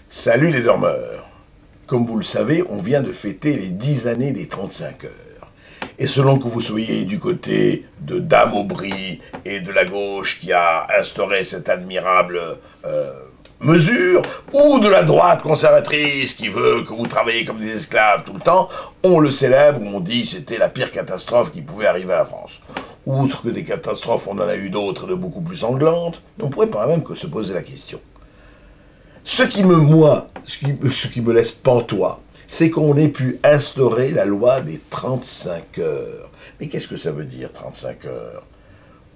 Salut les dormeurs. Comme vous le savez, on vient de fêter les 10 années des 35 heures. Et selon que vous soyez du côté de Dame Aubry et de la gauche qui a instauré cette admirable mesure, ou de la droite conservatrice qui veut que vous travaillez comme des esclaves tout le temps, on le célèbre, on dit que c'était la pire catastrophe qui pouvait arriver à la France. Outre que des catastrophes, on en a eu d'autres de beaucoup plus sanglantes, on pourrait pas même que se poser la question. Ce qui me laisse pantois, c'est qu'on ait pu instaurer la loi des 35 heures. Mais qu'est-ce que ça veut dire, 35 heures?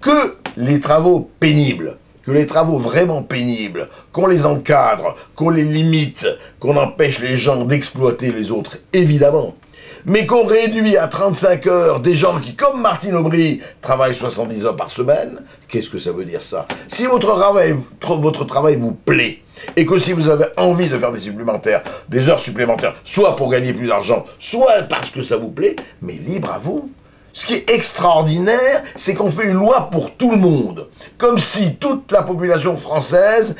Que les travaux pénibles, que les travaux vraiment pénibles, qu'on les encadre, qu'on les limite, qu'on empêche les gens d'exploiter les autres, évidemment, mais qu'on réduit à 35 heures des gens qui, comme Martine Aubry, travaillent 70 heures par semaine, qu'est-ce que ça veut dire ça? Si votre travail vous plaît, et que si vous avez envie de faire des heures supplémentaires, soit pour gagner plus d'argent, soit parce que ça vous plaît, mais libre à vous. Ce qui est extraordinaire, c'est qu'on fait une loi pour tout le monde. Comme si toute la population française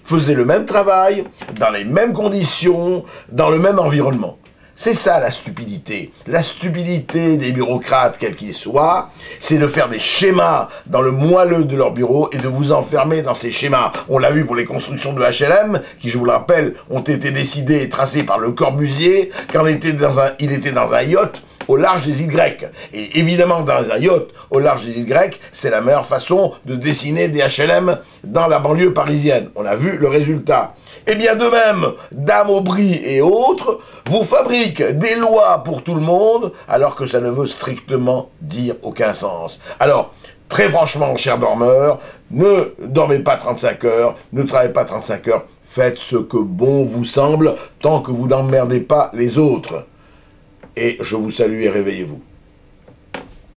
faisait le même travail, dans les mêmes conditions, dans le même environnement. C'est ça la stupidité. La stupidité des bureaucrates, quels qu'ils soient, c'est de faire des schémas dans le moelleux de leur bureau et de vous enfermer dans ces schémas. On l'a vu pour les constructions de HLM, qui, je vous le rappelle, ont été décidées et tracées par Le Corbusier quand il était dans un yacht au large des îles grecques. Et évidemment, dans un yacht au large des îles grecques, c'est la meilleure façon de dessiner des HLM dans la banlieue parisienne. On a vu le résultat. Et bien de même, Dame Aubry et autres vous fabriquent des lois pour tout le monde, alors que ça ne veut strictement dire aucun sens. Alors, très franchement, chers dormeurs, ne dormez pas 35 heures, ne travaillez pas 35 heures, faites ce que bon vous semble, tant que vous n'emmerdez pas les autres. Et je vous salue et réveillez-vous.